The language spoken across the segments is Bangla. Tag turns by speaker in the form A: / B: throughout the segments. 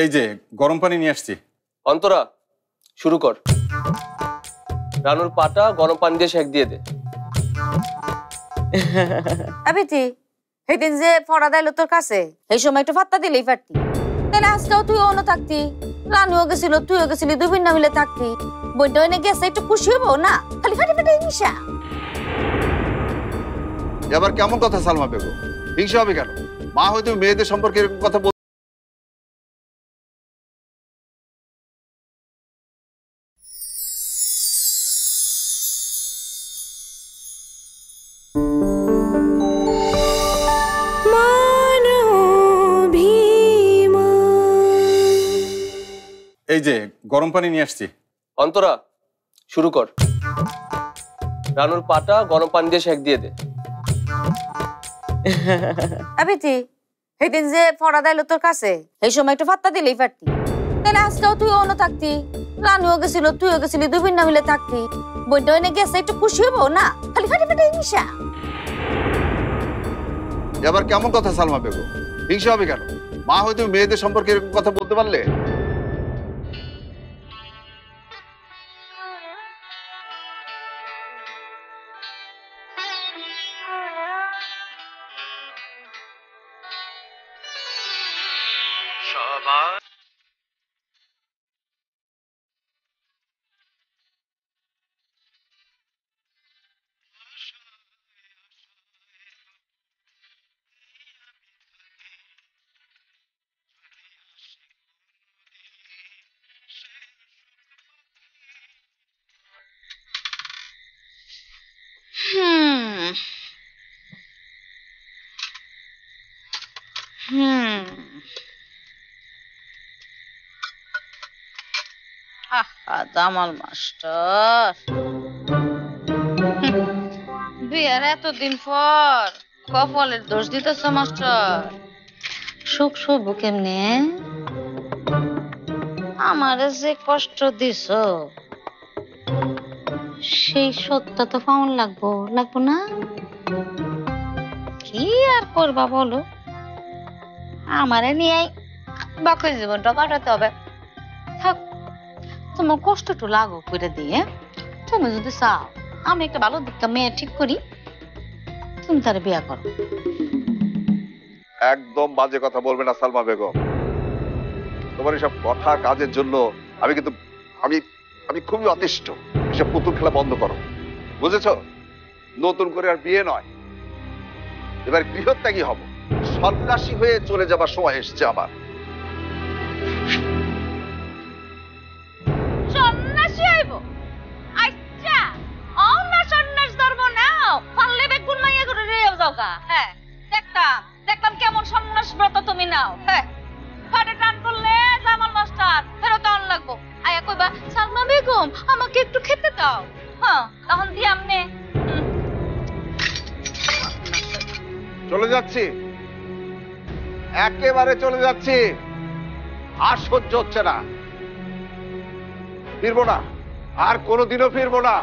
A: এই যে গরম পানি নিয়ে আসছি।
B: অন্তরা শুরু কর। রানুর পাটা গরম পানি দিয়ে সেক দিয়ে দে।
C: আবিতি সেদিন যে ফড়া দিল তোর কাছে এই সময় একটু ফাত্তা দিলেই পারতি, তাহলে আজকেও তুই অন্য থাকতি, রানুও গেছিল তুইও গেছিলি, দুই বোন মিলে থাকতি, বইটা এনে গেছে একটু খুশি হবো না, খালি ফাটে ফাটে হিংসা।
D: এবার কেমন কথা সালমা বেগম, হিংসা হবে কেন? মা হয়তো মেয়েদের সম্পর্কে এরকম কথা বল।
A: এই যে গরম পানি নিয়ে আসছি।
B: অন্তরা শুরু কর। রানুর পাটা গরম পানি দিয়ে সেক দিয়ে দে।
C: আবিতি সেদিন যে ফড়া দিল তোর কাছে এই সময় একটু ফাত্তা দিলেই পারতি, তাহলে আজকেও তুই অন্য থাকতি, রানুও গেছিল তুইও গেছিলি, দুই বোন মিলে থাকতি, বইটা এনে গেছে একটু খুশি হবো না, খালি ফাটে ফাটে হিংসা।
D: এবার কেমন কথা সালমা বেগম, হিংসা হবে কেন? মা হয়তো মেয়েদের সম্পর্কে এরকম কথা বলতে পারলে।
E: জামাল মাস্টার বিয়ের এতদিন পর কপালের দোষ দিতেছ মাস্টার। সুখ শুভ কেমনে? আমারে যে কষ্ট দিছ সেই সত্য তো পাওন লাগবো না? কি আর করবা বলো, আমারে নিয়ে বাকি জীবনটা কাটাতে হবে। থাক, তোমার কষ্টটা লাগো করে দিয়ে, তুমি যদি চাও আমি একটা ভালো দিকটা মেয়ে ঠিক করি, তুমি তার বিয়ে করো।
D: একদম বাজে কথা বলবে না সালমা বেগম। তোমার এসব কথা কাজের জন্য আমি কিন্তু আমি খুবই অতিষ্ঠ। এসব পুতুল খেলা বন্ধ করো, বুঝেছো? নতুন করে আর বিয়ে নয়, এবার গৃহত্যাগী হব, সন্ন্যাসী হয়ে চলে যাবার সময় এসছে আমার।
E: সন্ন্যাসী হইব? আচ্ছা, অন্য সন্ন্যাস ধর্ম নাও, পারলে বেগুন মাইয়া করে রেও যাওগা। হ্যাঁ, দেখতাম কেমন সন্ন্যাস ব্রত তুমি নাও। হ্যাঁ, ফাটে টান করলে জামাল মাস্টার ফেরত আন লাগবো। আয়া কইবা সালমা বেগম আমাকে একটু খেতে দাও। হ্যাঁ, তখন দিয়ে আমনে
D: চলে যাচ্ছি, একেবারে চলে যাচ্ছি, আর সহ্য হচ্ছে না, ফিরবো না, আর কোনোদিনও ফিরবো না,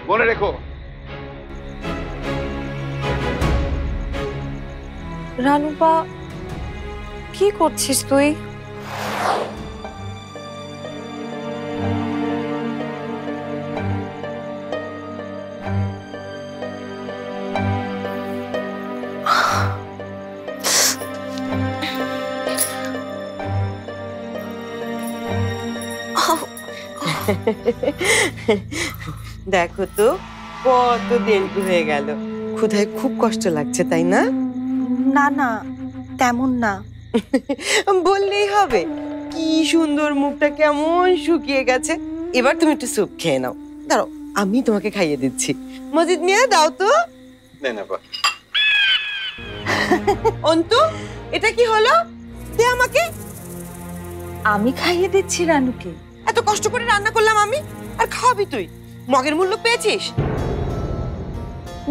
D: মনে রেখো।
F: রানুপা, কি করছিস তুই?
G: দেখো তো কত দেরি হয়ে গেল, ক্ষুধায় খুব কষ্ট লাগছে তাই না?
F: না না, তেমন না।
G: বললেই হবে, কি সুন্দর, মুখটা কেমন শুকিয়ে গেছে। এবার তুমি একটু স্যুপ খেয়ে নাও, দাঁড়াও আমি তোমাকে খাইয়ে দিচ্ছি। মজিদ মিয়া দাও তো। অন্তু, এটা কি হলো? দে আমাকে।
F: আমি খাইয়ে দিচ্ছি রানুকে।
G: এত কষ্ট করে রান্না করলাম আমি, আর খাওয়াবি তুই? মগের মূল্য পেয়েছিস?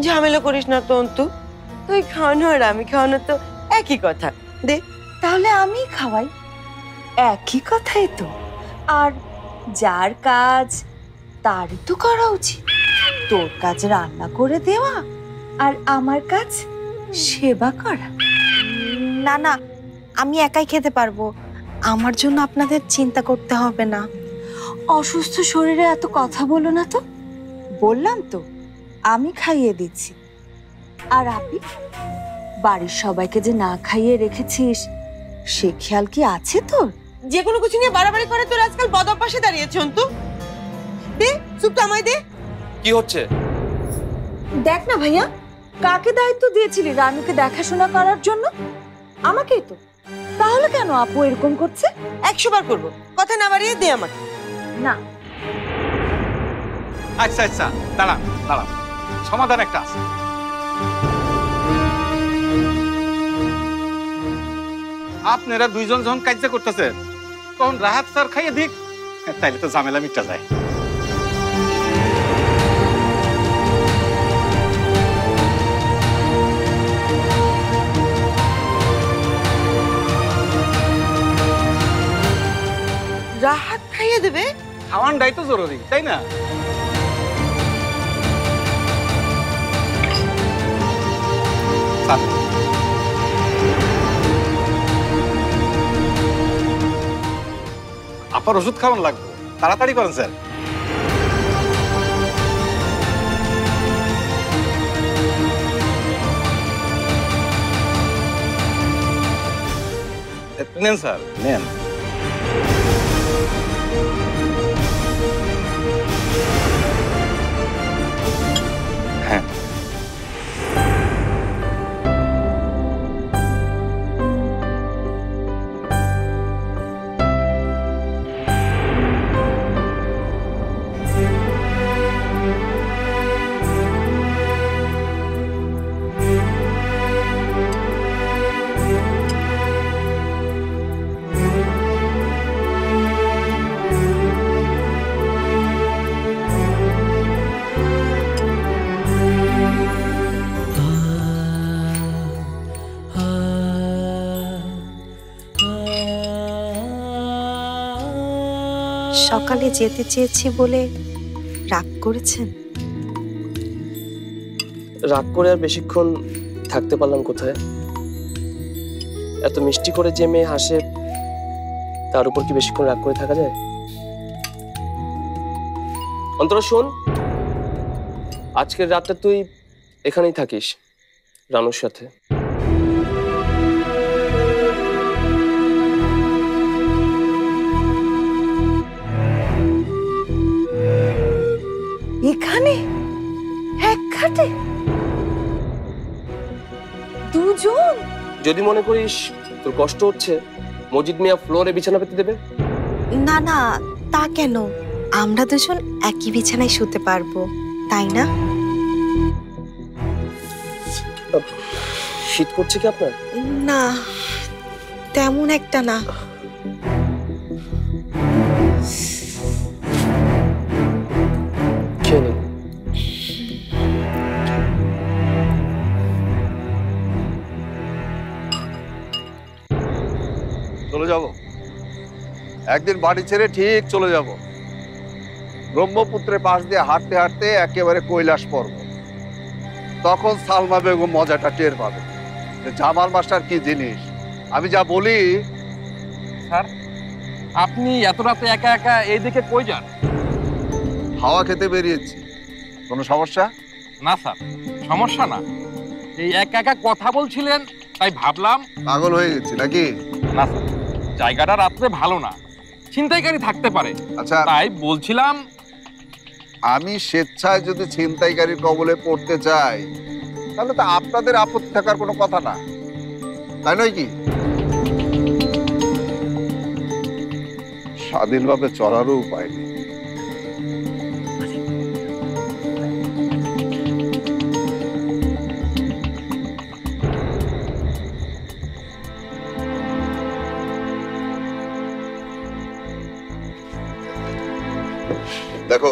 G: ঝামেলা করিস না তো অন্তু, তুই খাওয়ানো আর আমি খাওয়ানো তো একই কথা। দে।
F: তাহলে আমি খাওয়াই, একই কথাই তো। আর যার কাজ তারই তো করা উচিত। তোর কাজ রান্না করে দেওয়া, আর আমার কাজ সেবা করা। না না, আমি একাই খেতে পারবো, আমার জন্য আপনাদের চিন্তা করতে হবে না। অসুস্থ শরীরে এত কথা বলো না তো। বললাম তো আমি খাইয়ে দিচ্ছি। আর আপনি বাড়ির সবাইকে যে না খাইয়ে রেখেছিস সে খেয়াল কি আছে তোর?
G: যে কোনো কিছু নিয়ে বাড়াবাড়ি করে তোর আজকাল বদ অভ্যাসে দাঁড়িয়েছে অন্তু। দে স্যুপটা আমায় দে।
B: কি হচ্ছে?
F: দেখ না ভাইয়া, কাকে দায়িত্ব দিয়েছিলি রানুকে দেখাশোনা করার জন্য? আমাকেই তো। তাহলে কেন আপু এরকম করছে?
G: 100 বার করবো, কথা না বাড়িয়ে দে আমাকে।
F: না
A: আচ্ছা আচ্ছা, দাঁড়ান দাঁড়ান, সমাধান একটা আছে। আপনারা দুইজন যখন কাজ করতেছেন তখন রাহাত স্যার খাইয়ে দিক, তাইলে তো ঝামেলা মিটা যায়।
G: রাহাত খাইয়ে দেবে?
A: খাওয়ানটাই তো জরুরি, তাই না? আপার ওষুধ খাওয়ান লাগবে, তাড়াতাড়ি করেন স্যার। নেন স্যার নেন। হ্যাঁ
F: সকালে যেতে চেয়েছি বলে রাগ করেছেন?
B: রাগ করে আর বেশিক্ষণ থাকতে পারলাম কোথায়? এত মিষ্টি করে যে মেয়ে হাসে তার উপর কি বেশিক্ষণ রাগ করে থাকা যায়? অন্তরা শোন, আজকের রাতটা তুই এখানেই থাকিস রানুর সাথে।
F: এখানে এক খাটে দুজন?
B: যদি মনে করিস তোর কষ্ট হচ্ছে, মজিদ মিয়া ফ্লোরে বিছানা পেতে দেবে।
F: না না, তা কেন? আমরা দুজন একই বিছানায় শুতে পারবো, তাই না?
B: শীত করছে কি আপনার?
F: না তেমন একটা না।
B: খেয়ে নিন।
D: চলে যাব, একদিন বাড়ি ছেড়ে ঠিক চলে যাব। ব্রহ্মপুত্রের পাশ দিয়ে হাঁটতে হাঁটতে একেবারে কৈলাস পর্বত। তখন সালমা বেগম মজাটা টের পাবে যে জামাল মাস্টার কি জিনিস। আমি যা বলি।
H: স্যার, আপনি এত রাতে একা একা এই দিকে কই যান?
D: হাওয়া খেতে বেরিয়েছি। কোনো সমস্যা?
H: না স্যার, সমস্যা না। এই একা একা কথা বলছিলেন তাই ভাবলাম।
D: পাগল হয়ে গেছি নাকি?
H: না স্যার, জায়গাটা রাত্রে ভালো না, ছিনতাইকারী থাকতে পারে।
D: আচ্ছা,
H: তাই বলছিলাম
D: আমি স্বেচ্ছায় যদি ছিনতাইকারীর কবলে পড়তে চাই তাহলে তো আপনাদের আপত্তি থাকার কোনো কথা না, তাই নয় কি? স্বাধীনভাবে চলারও উপায় নেই। দেখো,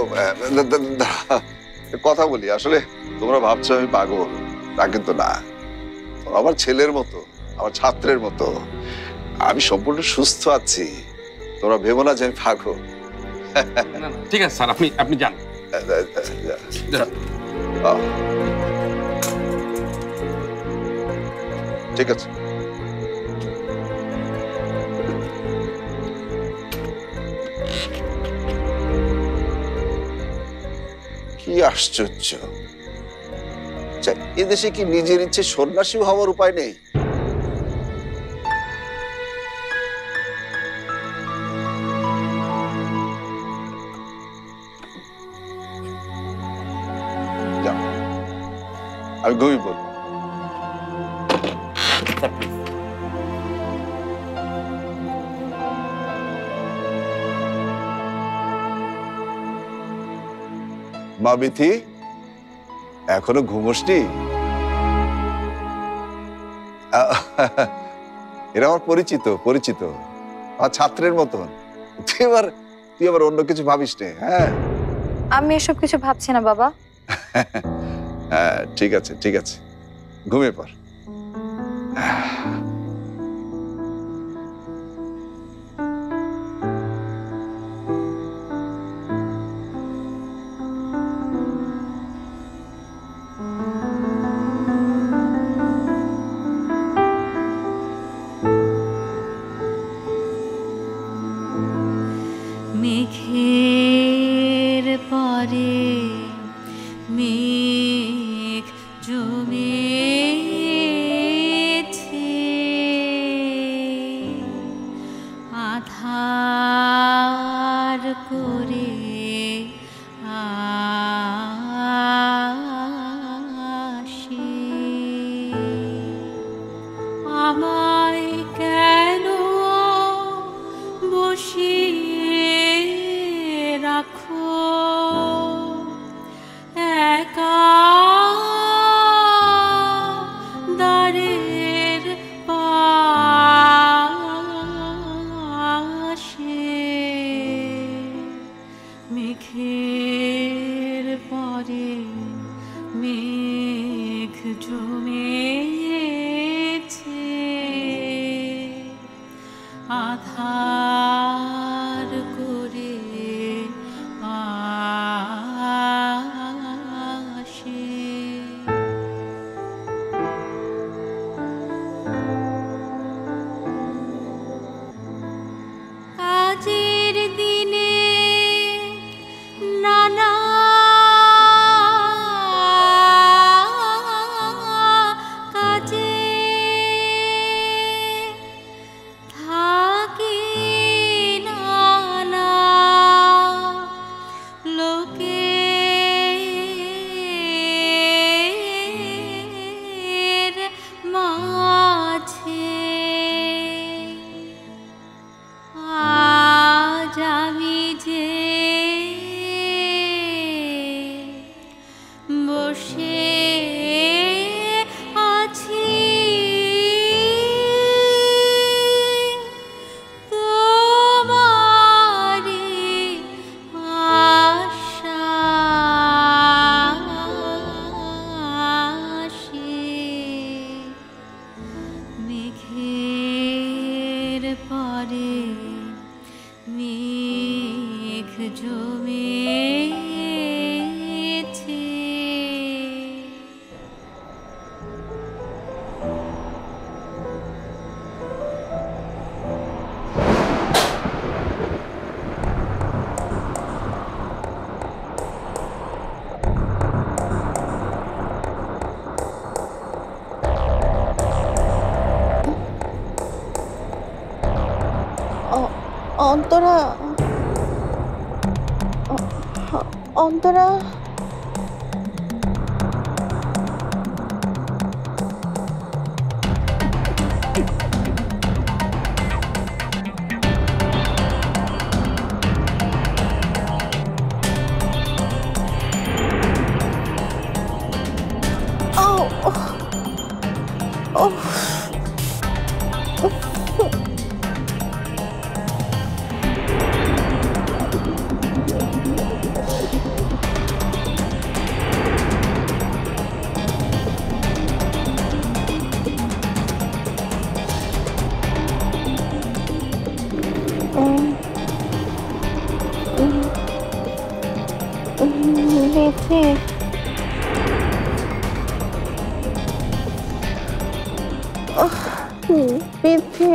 D: কথা বলি। আসলে তোমরা ভাবছো আমি পাগল, তা কিন্তু না। আমার ছেলের মতো, আমার ছাত্রের মতো আমি সম্পূর্ণ সুস্থ আছি। তোমরা ভেবো না যে আমি পাগল।
H: ঠিক আছে স্যার, আপনি যান।
D: ঠিক আছে। আশ্চর্য! আচ্ছা, এদেশে কি নিজের ইচ্ছে সন্ন্যাসী হওয়ার উপায় নেই? যাও, আমি ঘুমিয়ে পড়ব। মা বিথি, এখনো ঘুমোসনি? এরা আমার পরিচিত আর ছাত্রের মতন। তুই আবার অন্য কিছু ভাবিস নে। হ্যাঁ,
I: আমি এসব কিছু ভাবছি না বাবা।
D: হ্যাঁ, ঠিক আছে, ঘুমিয়ে পড়।
E: মেঘের পরে মেঘ জমেছে, আধার করে আসে। আমায় কেন বসিয়ে রাখো একা দ্বারের পাশে? মেঘের পরে মেঘ জমেছে, আধার করে আসে। কাজের দিনে নানা কাজে থাকি নানা লোকের মাঝে। আজ আমি যে বসে আছি তোমারি আশাসে। মেঘের পরে মেঘ জমেছে।
I: অন্তরা, অন্তরা,
J: বিথি, বিথি,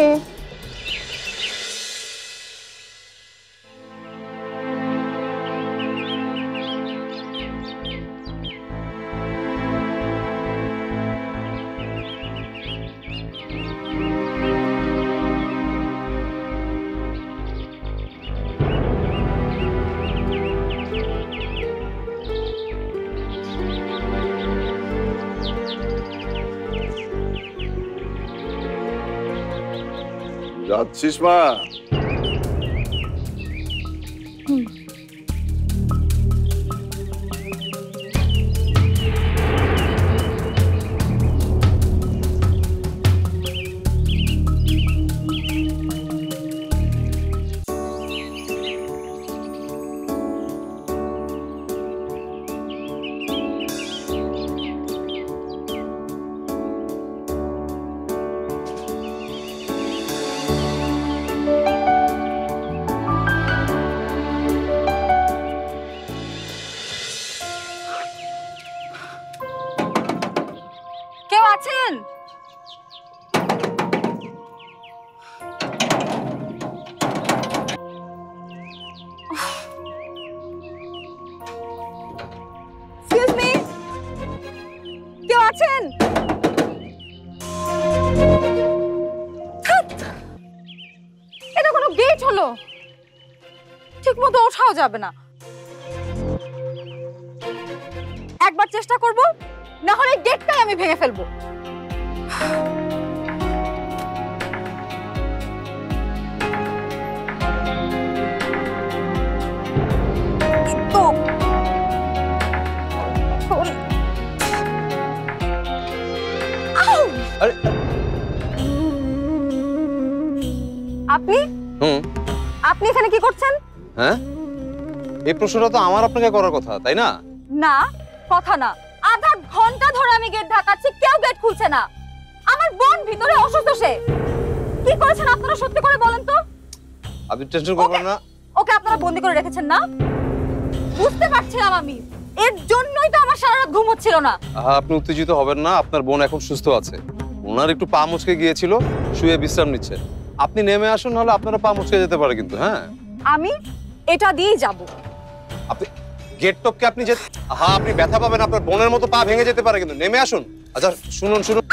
D: যাচ্ছিস মা?
C: কেউ আছেন? এক্সকিউজ মি, কেউ আছেন? এটা কোনো গেট হলো? ঠিক মতো ওঠাও যাবে না। একবার চেষ্টা করব, না হলে গেটটাই আমি ভেঙে ফেলবো। আপনি আপনি এখানে কি করছেন?
K: হ্যাঁ, এই প্রশ্নটা তো আমার আপনাকে করার কথা, তাই না?
C: না, কথা না। আধা ঘন্টা ধরে আমি গেট ঢাকাচ্ছি, কেউ গেট খুলছে না। আমার বোন ভিতরে অসুস্থ, সে কি করেছেন আপনারা সত্যি করে বলেন তো?
K: আপনি টেনশন করবেন না।
C: ওকে আপনারা বন্দি করে রেখেছেন না? বুঝতে পারছিলাম আমি, এর জন্যই তো আমার সারা রাত ঘুম হচ্ছিল না।
K: আপনি উত্তেজিত হবেন না, আপনার বোন এখন সুস্থ আছে। ওনার একটু পা মুচকে গিয়েছিল, শুয়ে বিশ্রাম নিচ্ছে। আপনি নেমে আসুন, নাহলে আপনারা পা মুচকে যেতে পারে কিন্তু। হ্যাঁ,
C: আমি এটা দিয়েই যাব।
K: আপনি গেট টপকে আপনি যে আপনি ব্যথা পাবেন, আপনার বোনের মতো পা ভেঙে যেতে পারে কিন্তু। নেমে আসুন। আচ্ছা শুনুন শুনুন,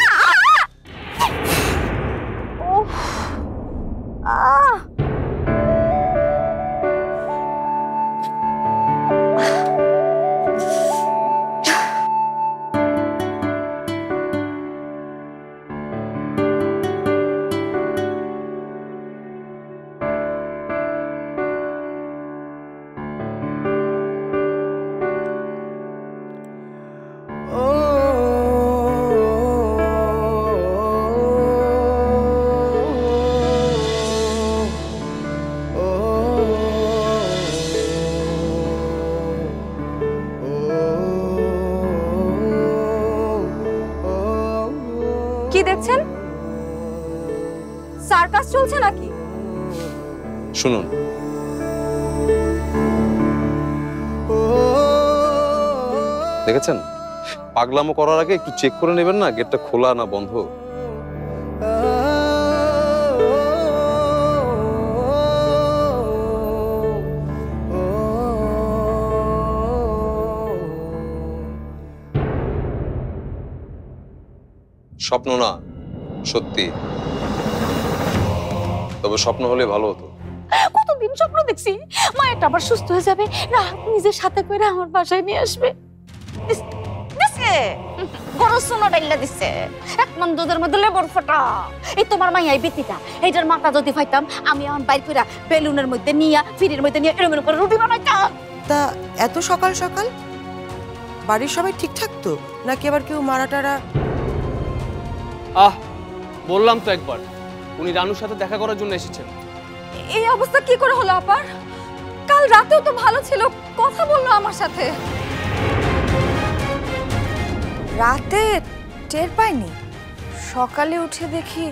C: কি দেখছেন? সার্কাস চলছে নাকি?
K: শুনুন। দেখেছেন, পাগলামো করার আগে একটু চেক করে নেবেন না গেটটা খোলা না বন্ধ। স্বপ্ন না, সত্যি। তবে স্বপ্ন হলে ভালো হতো।
C: কতদিন স্বপ্ন দেখছি মায়েরটা আবার সুস্থ হয়ে যাবে, না নিজের সাথে করে আমার বাসায় নিয়ে আসবে। দুধের মধ্যে লেবর ফোটা। এই তোমার মাইয়াই বিতিটা, এইটার মাথা যদি পাইতাম আমি আমার বাইর কইরা বেলুনের মধ্যে নিয়া ফ্রিজের মধ্যে নিয়ে এরকম করে রুটি বানাইতাম।
G: তা এত সকাল সকাল বাড়ির সবাই ঠিকঠাক তো, নাকি আবার কেউ মারা টারা?
B: বললাম তো একবার, উনি রানুর সাথে দেখা করার জন্য এসেছেন।
C: এই অবস্থা কি করে হলো আপার? কাল রাতেও তো ভালো ছিল, কথা বললো আমার সাথে।
F: রাতে টের পাইনি, সকালে উঠে দেখি